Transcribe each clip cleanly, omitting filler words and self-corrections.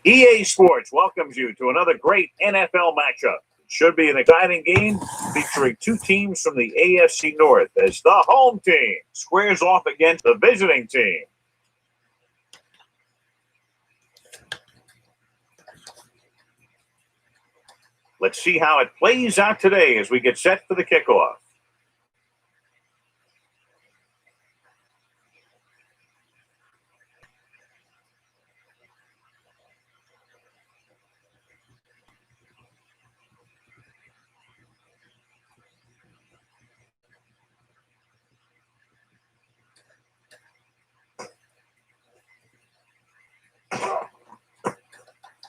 EA Sports welcomes you to another great NFL matchup. It should be an exciting game featuring two teams from the AFC North as the home team squares off against the visiting team. Let's see how it plays out today as we get set for the kickoff.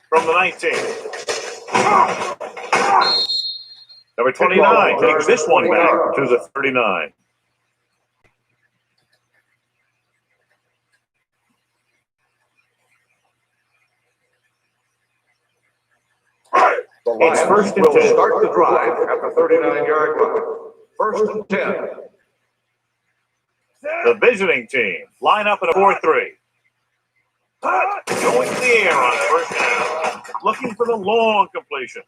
From the 19. Number 29 takes this one back to the 39. It's first and 10. Start the drive at the 39-yard line. First and 10. The visiting team line up in a 4-3. Going to the air on first down. Looking for the long completion.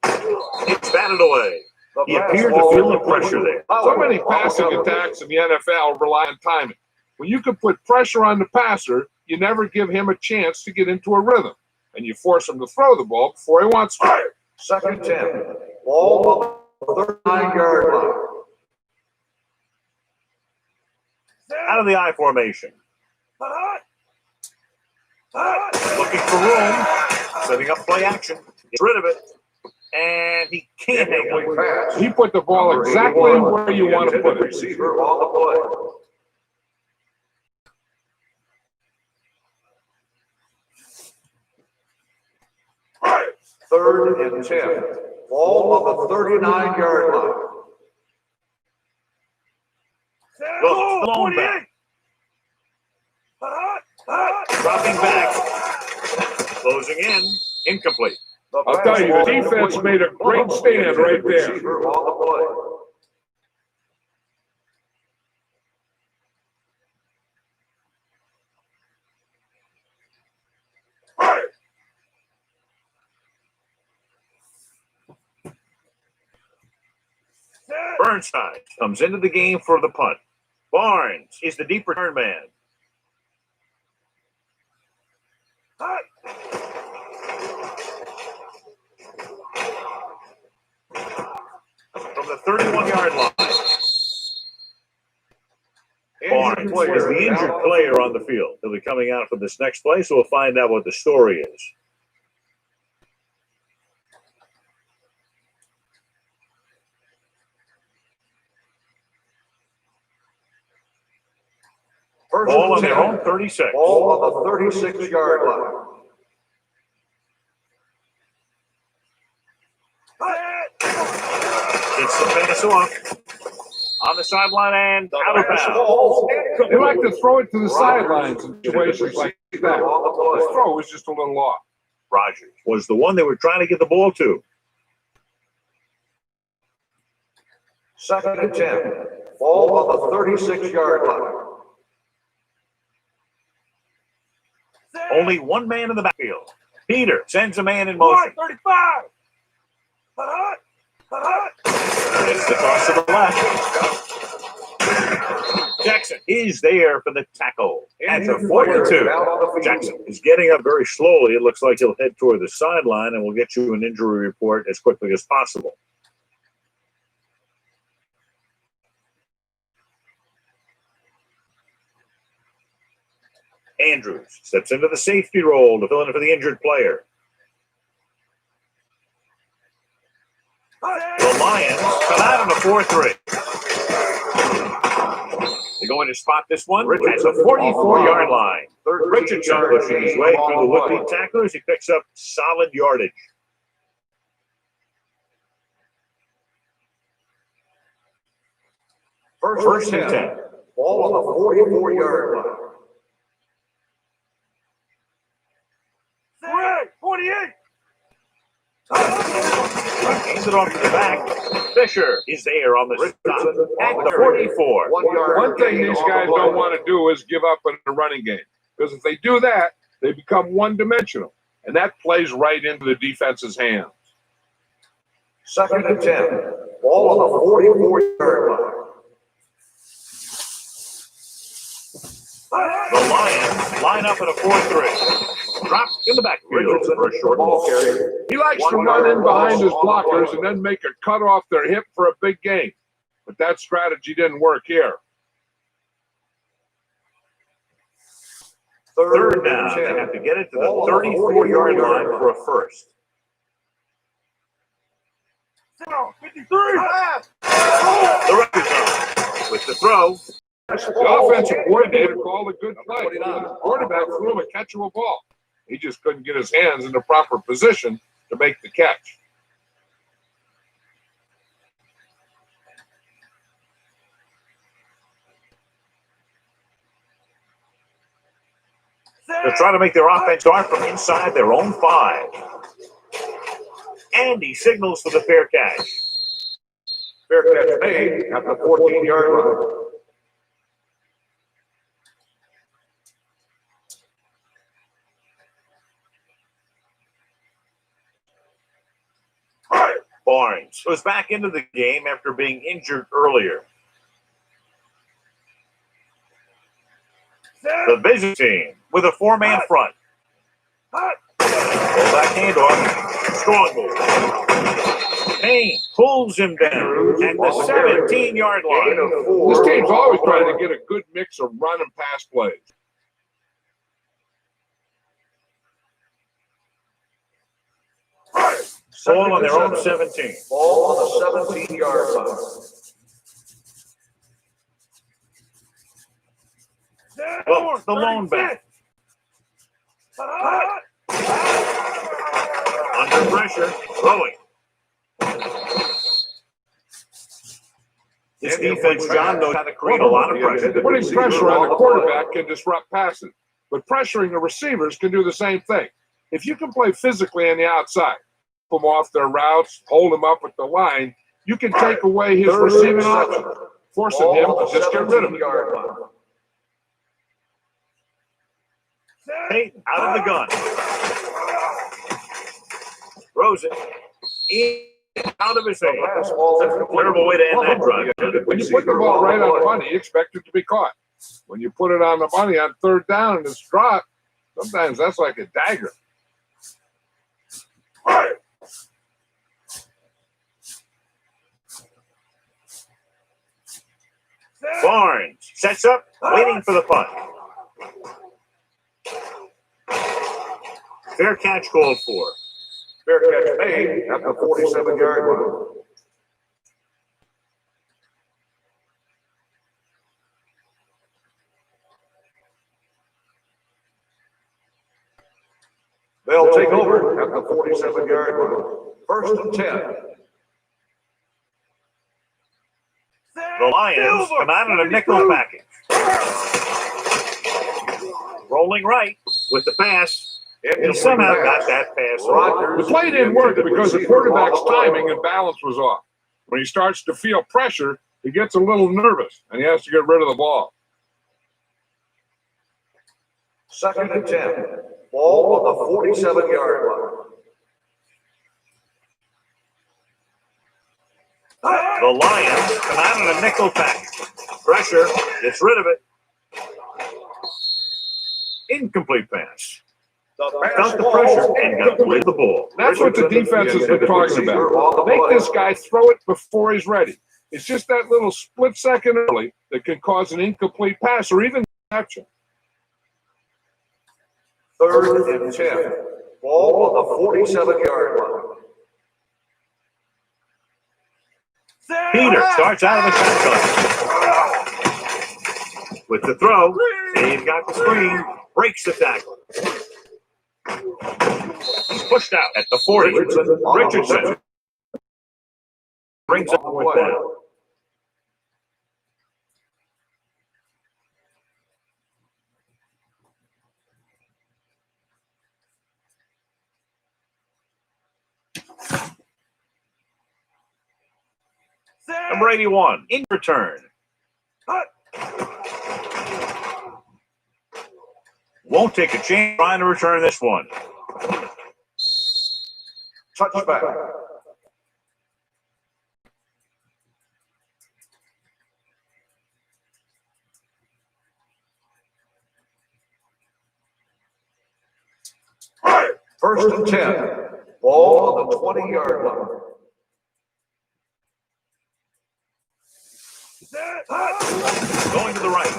It's batted away. He appeared to feel the pressure there. So many passing attacks in the NFL rely on timing. When you can put pressure on the passer, you never give him a chance to get into a rhythm, and you force him to throw the ball before he wants to. Second 10. Ball on the 39-yard line. Out of the I formation. Looking for room. Setting up play action. Gets rid of it. And he can't hang on. He put the ball exactly where you want to put it. Receiver on the play. Third and 10. Ball on the 39-yard line. Look, long back. Dropping back. Closing in. Incomplete. I'll tell you, the defense made a great stand right there. On the play. Burnside comes into the game for the punt. Barnes is the deep return man. From the 31-yard line. Barnes is the injured player on the field. He'll be coming out for this next play, so we'll find out what the story is. Ball on their own 36. Ball on the 36-yard line. It's the pass off. On the sideline and out of bounds. They like to throw it to the sidelines in situations like that. The throw was just a little off. Rogers was the one they were trying to get the ball to. Second and 10. Ball on the 36-yard line. Only one man in the backfield. Peter sends a man in motion. 35. It's the toss to the left. Jackson is there for the tackle. At the 42. Jackson is getting up very slowly. It looks like he'll head toward the sideline, and we'll get you an injury report as quickly as possible. Andrews steps into the safety role to fill in for the injured player. The Lions come out on a 4-3. They're going to spot this one at the 44-yard line. Richardson pushing his way through the would-be tacklers. He picks up solid yardage. First and 10. Ball on the 44-yard line. 48. Hands it off to the back. Fisher is there on the stop at the 44. One thing these guys don't want to do is give up in the running game. Because if they do that, they become one-dimensional. and that plays right into the defense's hands. 2nd and 10. Ball on the 44-yard line. The Lions line up in a 4-3. Drop in the backfield for a short ball carry. He likes to run in behind his blockers and then make a cut off their hip for a big gain. But that strategy didn't work here. 3rd down. They have to get it to the 34-yard line for a first. 53. The record zone with the throw. The offensive coordinator called a good play. The quarterback threw him a catchable ball. He just couldn't get his hands in the proper position to make the catch. They're trying to make their offense start from inside their own 5. And he signals for the fair catch. Fair catch made at the 14-yard line. Barnes was back into the game after being injured earlier. The vision team with a 4-man front. Back handoff. Strong move. Payne pulls him down at the 17-yard line. This team's always trying to get a good mix of run and pass plays. Ball on their own 17. Ball on the 17-yard line. Well, the lone back. Under pressure, throwing. This defense, John, knows how to create a lot of pressure. Putting pressure on the quarterback can disrupt passing, but pressuring the receivers can do the same thing. If you can play physically on the outside, pull them off their routes, hold them up at the line, you can take away his receiving option, forcing him to just get rid of it. Payton out of the gun. Throws it. In, out of his hand. Terrible way to end that drive. When you put the ball right on the money, you expect it to be caught. When you put it on the money on 3rd down and it's dropped, sometimes that's like a dagger. Barnes sets up, waiting for the punt. Fair catch called for. Fair catch made at the 47-yard line. They'll take over at the 47-yard line. 1st and 10. The Lions come out in a nickel package. Rolling right with the pass. He somehow got that pass right. The play didn't work because the quarterback's timing and balance was off. When he starts to feel pressure, he gets a little nervous, and he has to get rid of the ball. 2nd and 10. Ball on the 47-yard line. The Lions come out in a nickel package. Pressure gets rid of it. Incomplete pass. Got the pressure and got rid of the ball. That's what the defense has been talking about. Make this guy throw it before he's ready. It's just that little split second early that can cause an incomplete pass or even action. 3rd and 10. Ball on the 47-yard line. Peter starts out of the shotgun. With the throw, he's got the screen, breaks the tackle. He's pushed out at the 40. Richardson brings up with that. Number 81, in return. Won't take a chance trying to return this one. touchback. First and 10, ball on the 20-yard line. Going to the right.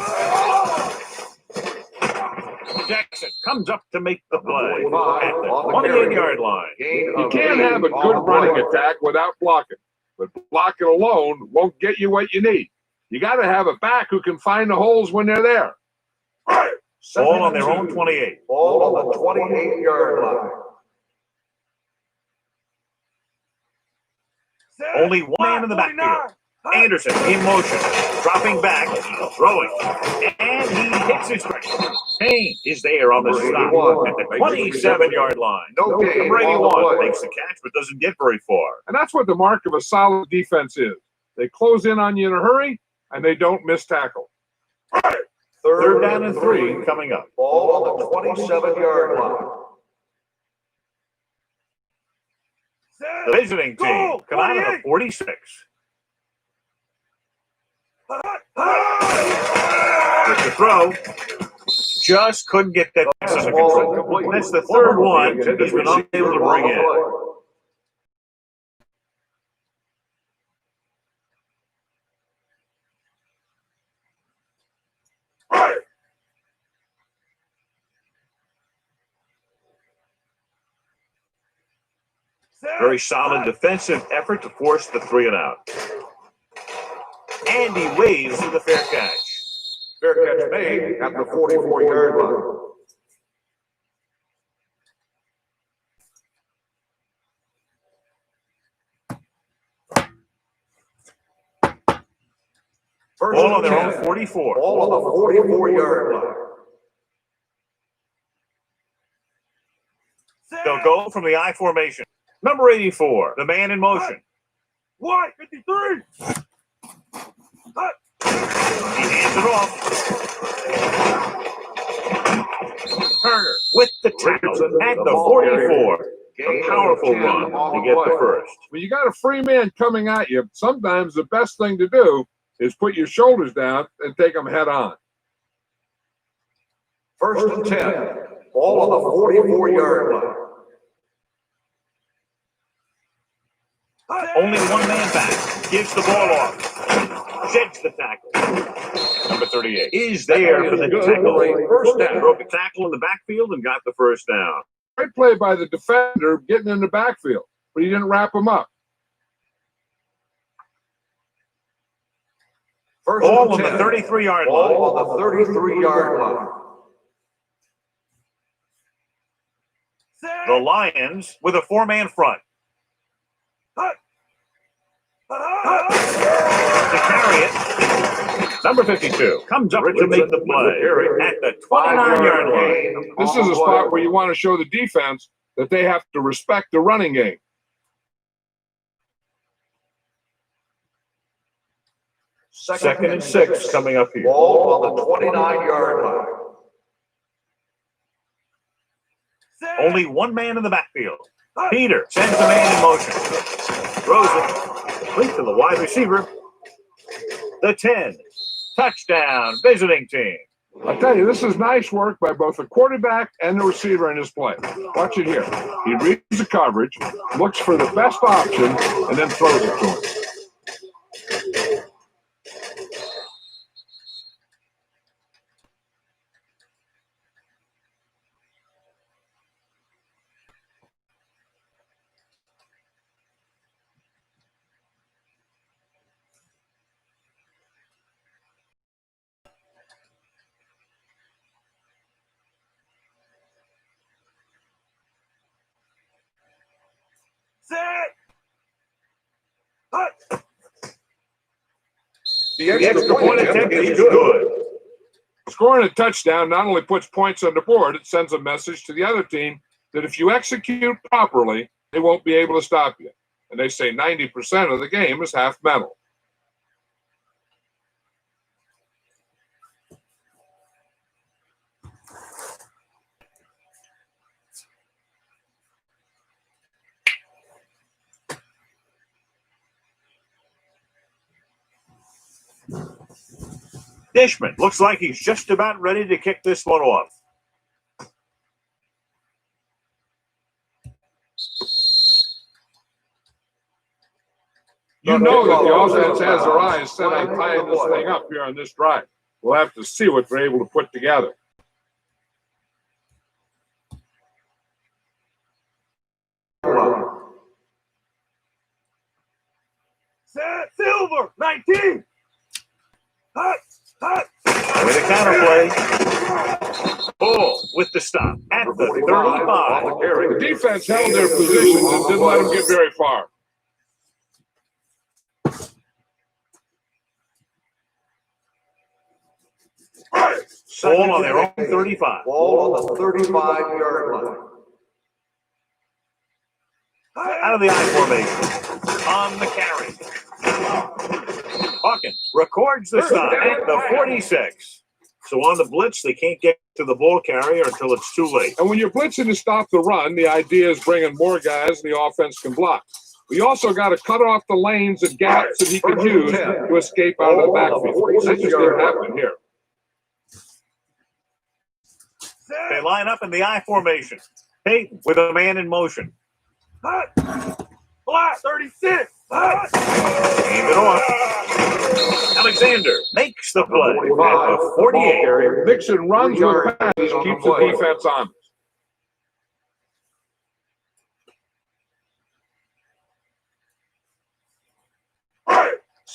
Jackson comes up to make the play at the 28-yard line. You can't have a good running attack without blocking, but blocking alone won't get you what you need. You got to have a back who can find the holes when they're there. Ball on their own 28. Ball on the 28-yard line. Only one man in the backfield. Anderson in motion, dropping back, throwing, and he hits his strike. Payne is there on the stop at the 27-yard line. No gain. Brady one makes the catch but doesn't get very far. And that's what the mark of a solid defense is. They close in on you in a hurry, and they don't miss tackle. Third down and 3 coming up. Ball on the 27-yard line. The visiting team come out of the 46. With the throw, just couldn't get that pass under control. That's the third one he's been unable to bring in. Very solid defensive effort to force the 3 and out. And he waves to the fair catch. Fair catch made at the 44-yard line. Ball on their own 44. Ball on the 44-yard line. They'll go from the I formation. Number 84, the man in motion. What? 53! He hands it off. Turner with the tackle at the 44. A powerful run to get the first. When you got a free man coming at you, sometimes the best thing to do is put your shoulders down and take them head on. First and 10, ball on the 44-yard line. Only one man back. Gives the ball off. Sheds the tackle. Number 38 is there for the tackle. First down. Broke a tackle in the backfield and got the first down. Great play by the defender getting in the backfield, but he didn't wrap him up. First Ball and on 10. the 33-yard line. Ball on the 33-yard line. The Lions with a 4-man front. To carry it, number 52 comes up to make the play at the 29-yard line. This is a spot where you want to show the defense that they have to respect the running game. Second and 6 coming up here. Ball on the 29-yard line. Only one man in the backfield. Peter sends the man in motion. Throws it. Complete to the wide receiver. The 10. Touchdown, visiting team. I tell you, this is nice work by both the quarterback and the receiver in his play. Watch it here. He reads the coverage, looks for the best option, and then throws it to him. The extra point attempt is good. Scoring a touchdown not only puts points on the board, it sends a message to the other team that if you execute properly, they won't be able to stop you. And they say 90% of the game is half mental. Dishman looks like he's just about ready to kick this one off. You know that the offense has their eyes set on tying this thing up here on this drive. We'll have to see what they're able to put together. Silver, 19. Hot, hot. With a counter play. Ball with the stop at the 35. The defense held their positions and didn't let them get very far. Ball on their own 35. Ball on the 35-yard line. Out of the I formation. On the carry. Hawkins records the stop at the 46. So on the blitz, they can't get to the ball carrier until it's too late. And when you're blitzing to stop the run, the idea is bringing more guys and the offense can block. We also got to cut off the lanes and gaps that he could use to escape out of the backfield. That just didn't happen here. They line up in the I formation. Peyton with a man in motion. Hot. Black, 36. Hot. Aim it off. Alexander makes the play at the 48. Mixon runs with passes, keeps the defense on.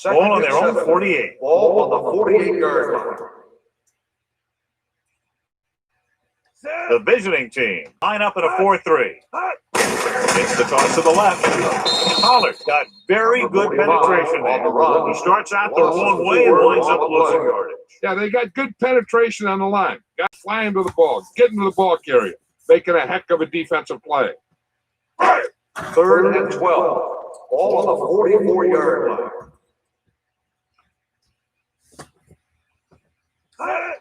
Ball on their own 48. Ball on the 48-yard line. The visiting team line up in a 4-3. Takes the toss to the left. Pollard got very good penetration there. He starts out the wrong way and winds up losing yardage. Yeah, they got good penetration on the line. Got flying to the ball, getting to the ball carrier, making a heck of a defensive play. 3rd and 12. Ball on the 44-yard line.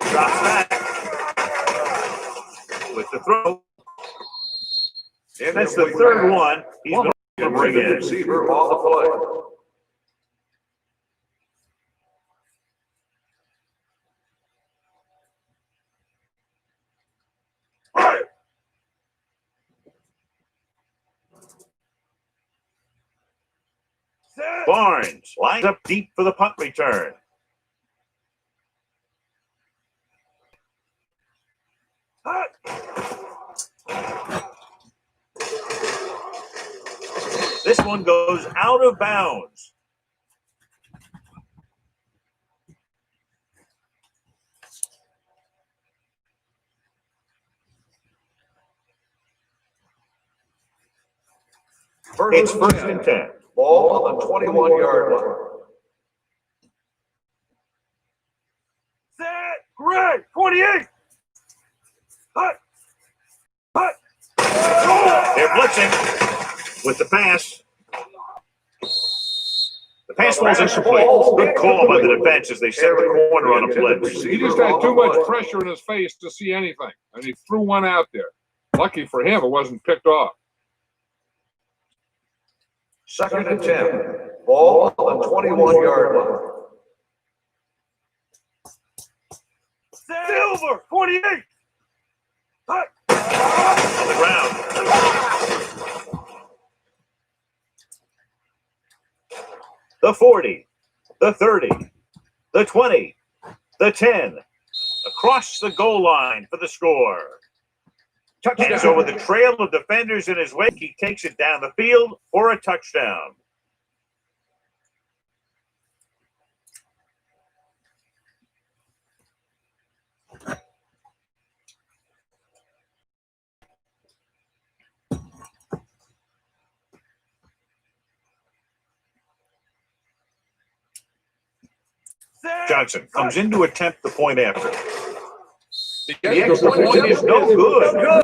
Drops back with the throw. That's the 3rd one he's going to bring in. Receiver on the play. Barnes lines up deep for the punt return. This one goes out of bounds. It's 1st and 10. Ball on the 21-yard line. Set, Greg, 28. Hut, hut. They're blitzing with the pass. The pass falls incomplete. Good call by the defense as they set the corner on a blitz. He just had too much pressure in his face to see anything, and he threw one out there. Lucky for him, it wasn't picked off. 2nd and 10. Ball on the 21-yard line. Silver, 28. Hut. On the ground. The 40, the 30, the 20, the 10. Across the goal line for the score. And so with a trail of defenders in his wake, he takes it down the field for a touchdown. Johnson comes in to attempt the point after. The extra point is no good.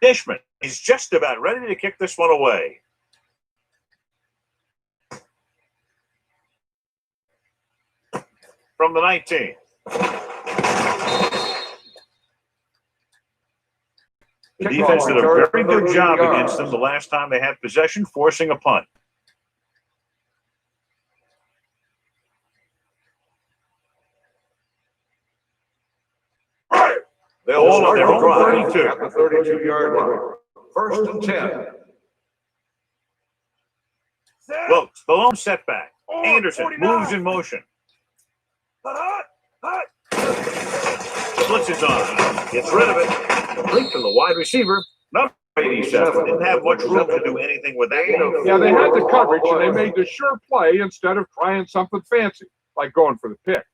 Dishman is just about ready to kick this one away. From the 19. The defense did a very good job against them the last time they had possession, forcing a punt. They'll Ball on start their the own drive 32. at the 32-yard line. First and 10. Wilkes, the lone setback. Anderson moves in motion. Blitz is on. Gets rid of it. Complete to the wide receiver. Number 87. Didn't have much room to do anything with that one. Yeah, they had the coverage, and they made the sure play instead of trying something fancy, like going for the pick.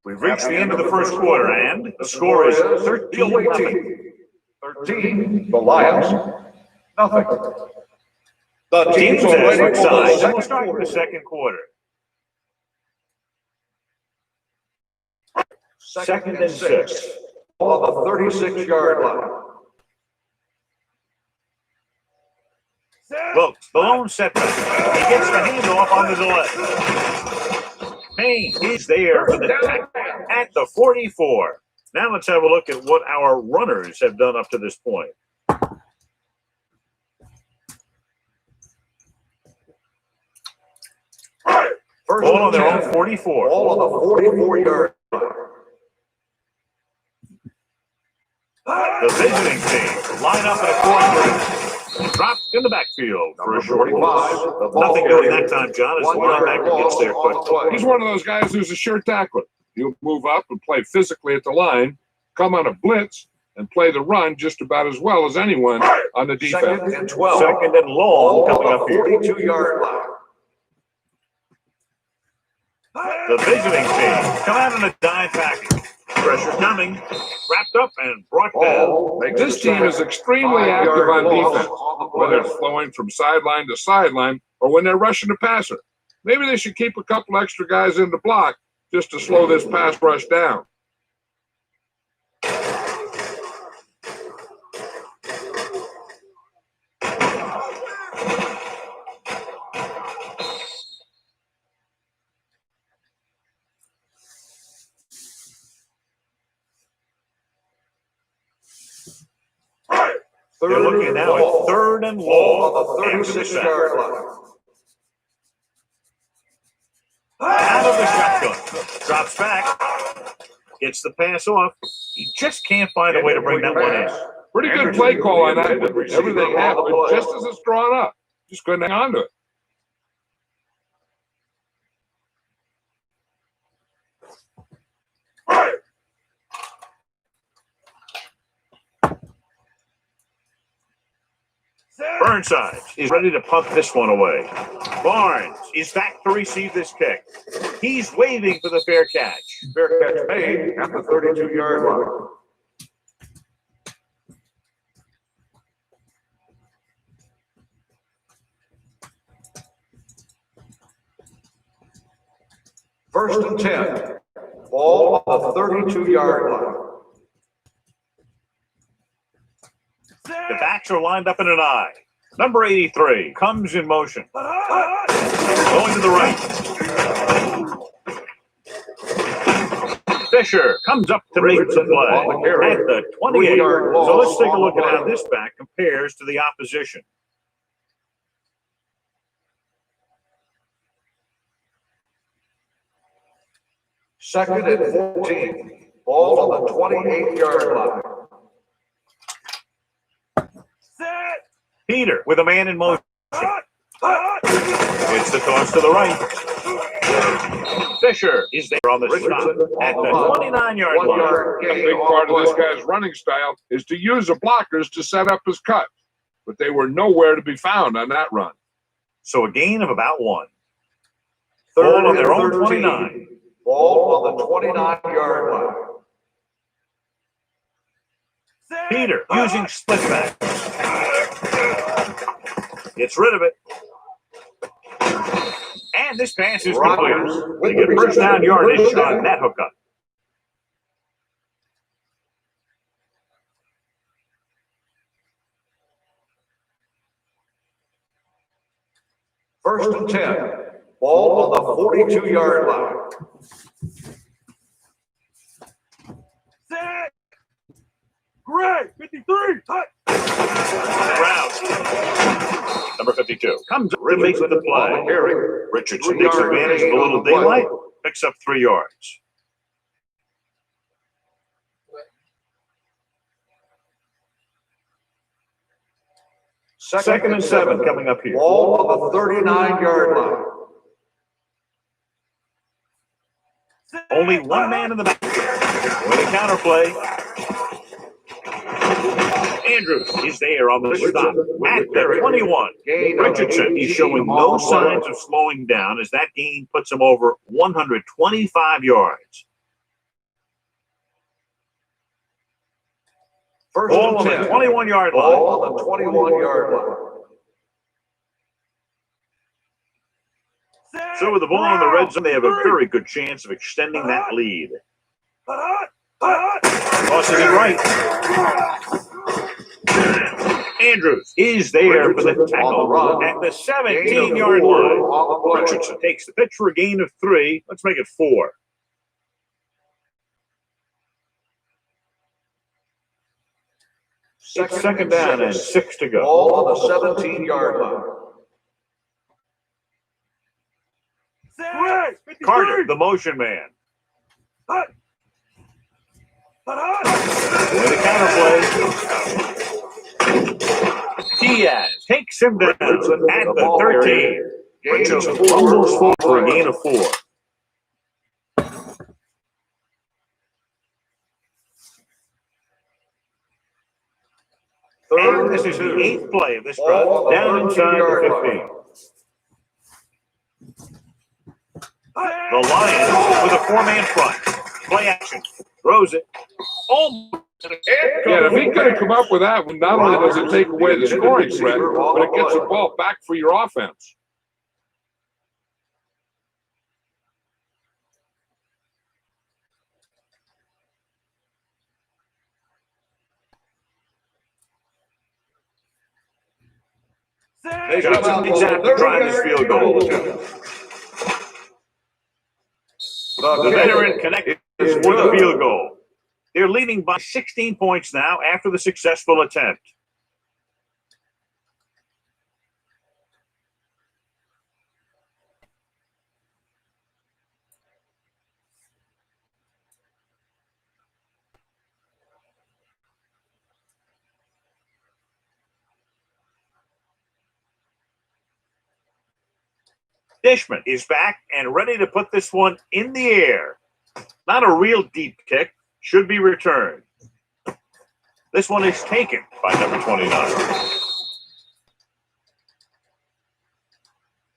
We've reached the end of the first quarter, and the score is 13-0. 13, the Lions, nothing. The Teams team's as already right sides. second We'll start with quarter. the second quarter. Second and 6. Ball on the 36-yard line. Wilkes, the lone setback. He gets the handoff on the delay. Payne is there for the tackle at the 44. Now let's have a look at what our runners have done up to this point. First Ball on and their 10. own 44. Ball on the 44-yard line. The visiting team line up in a 4-3. Dropped in the backfield for a short loss. Nothing doing that time, John, as the linebacker gets there quick. He's one of those guys who's a sure tackler. He'll move up and play physically at the line, come on a blitz, and play the run just about as well as anyone on the defense. Second and 12. Second and long coming up here. 42-yard line. The visiting team come out in a dime package. Pressure coming, wrapped up and brought down. This team is extremely active on defense, whether it's flowing from sideline to sideline or when they're rushing the passer. Maybe they should keep a couple extra guys in the block just to slow this pass rush down. They're looking now at third and long after the 36-yard sack. line. Out of the shotgun. Drops back. Gets the pass off. He just can't find a way to bring that one in. Pretty good play call on that. Everything happened just as it's drawn up. Just couldn't hang on to it. Burnside is ready to punt this one away. Barnes is back to receive this kick. He's waving for the fair catch. Fair catch made at the 32-yard line. First and 10. Ball on the 32-yard line. The backs are lined up in an eye. Number 83 comes in motion. Going to the right. Fisher comes up to make the play at the 28. So let's take a look at how this back compares to the opposition. Second and 14. Ball on the 28-yard line. Peter with a man in motion. It's the toss to the right. Fisher is there on the stop at the 29-yard line. A big part of this guy's running style is to use the blockers to set up his cut, but they were nowhere to be found on that run. So a gain of about 1. Third on their own 29. Ball on the 29-yard line. Peter using split back. Gets rid of it. And And this pass is Rodgers complete. with They get the first down reception. yardage First down. on that hookup. First and 10. Ball on the 42-yard line. Set. Great. 53. Hut. Round. Number 52 comes up, makes the play. Richardson takes advantage of a little daylight, picks up 3 yards. Second and 7 coming up here. Ball on the 39-yard line. Only one man in the back. With a counterplay. Andrews is there on the stop at the 21. Richardson is showing no signs of slowing down as that gain puts him over 125 yards. First Ball on and the 10. 21-yard Ball line. on the 21-yard line. So with the ball in the red zone, they have a very good chance of extending that lead. Tosses it right. Andrews is there for the tackle at the 17-yard line. Richardson takes the pitch for a gain of 3. Let's make it 4. Second down and 6 to go. Ball on the 17-yard line. Set. 53. Carter, the motion man. Hut. Hut. With a counterplay. Diaz takes him down at the 13. Richardson fumbles forward for a gain of 4. And this is the 8th play of this drive. Down inside the 15. The Lions with a 4-man front. Play action. Throws it. Yeah, if he could have come up with that one, not only does it take away the scoring threat, but it gets the ball back for your offense. Set. Johnson is out to try this field goal. The veteran connected for the field goal. They're leading by 16 points now after the successful attempt. Dishman is back and ready to put this one in the air. Not a real deep kick. Should be returned. This one is taken by number 29.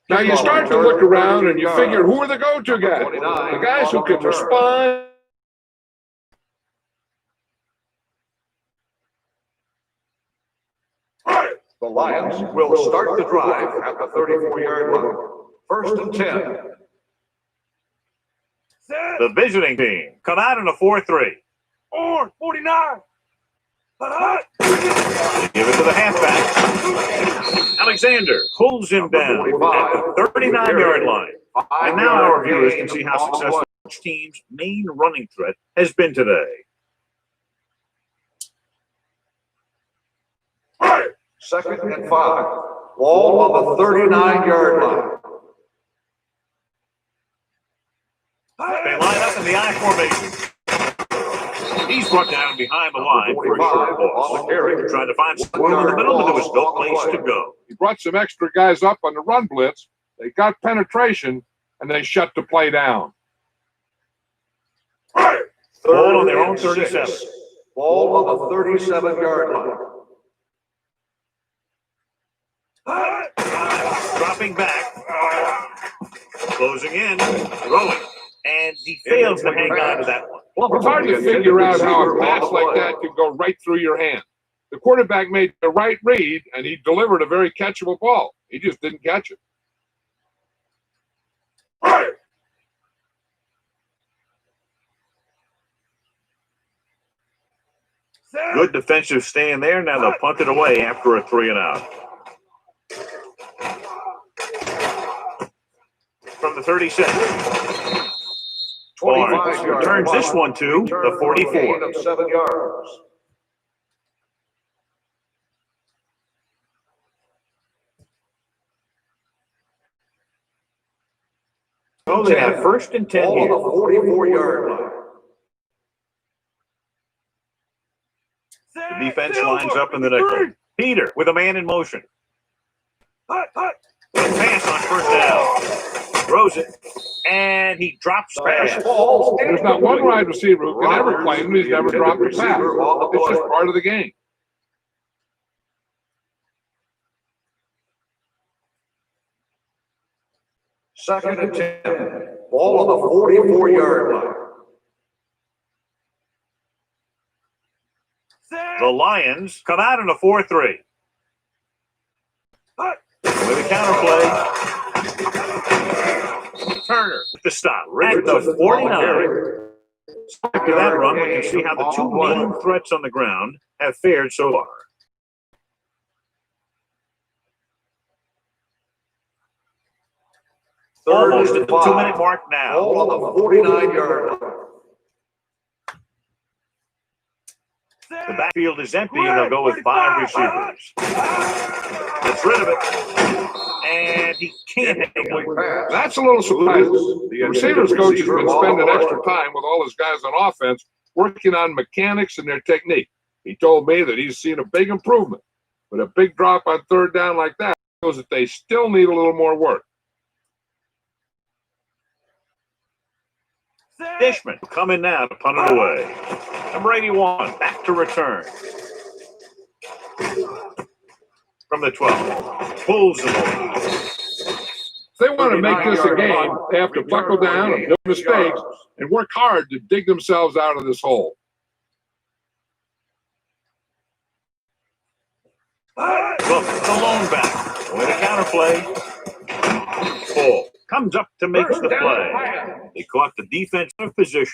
Now you start to look around and you figure, who are the go-to guys? The guys who can respond. The Lions will start the drive at the 34-yard line. First and 10. Set. The visiting team come out in a 4-3. Orange. 49. Hut. Give it to the halfback. Alexander pulls him down at the 39-yard line. And now our viewers can see how successful each team's main running threat has been today. Second and 5. Ball on the 39-yard line. They line up in the I formation. He's brought down behind the line for a short loss. Trying to find someone in the middle, but there was no place to go. He brought some extra guys up on the run blitz. They got penetration, and they shut the play down. Ball on their own 37. Ball on the 37-yard line. Dropping back. Closing in. Throwing. And he fails to hang on to that one. It's hard to figure out how a pass like that could go right through your hand. The quarterback made the right read, and he delivered a very catchable ball. He just didn't catch it. Good defensive stand there. Now they'll punt it away after a 3-and-out. From the 36. 25 yards. Returns this one to the 44. Gain of 7 yards. So they have first and 10 Ball here. on the 44-yard line. The defense lines up in the nickel. Peter with a man in motion. Hut, hut. Pass on first down. Throws it. And he drops pass. There's not one wide receiver who can ever claim that he's never dropped a pass. It's just part of the game. Second and 10. Ball on the 44-yard line. The Lions come out in a 4-3. With a counter play. Turner with the stop. At the 49. After that run, we can see how the two main threats on the ground have fared so far. Almost at the 2-minute mark now. Ball on the 49-yard line. The backfield is empty, and they'll go with 5 receivers. Gets rid of it. And he can't hang on. That's a little surprising. The receivers coach has been spending extra time with all his guys on offense working on mechanics and their technique. He told me that he's seen a big improvement. But a big drop on third down like that shows that they still need a little more work. Dishman coming now to punt it away. Number 81, back to return. From the 12. Pulls the ball. If they want to make this a game, they have to buckle down and no mistakes and work hard to dig themselves out of this hole. Look, the lone back. With a counter play. Full. Comes up to make the play. They caught the defensive position.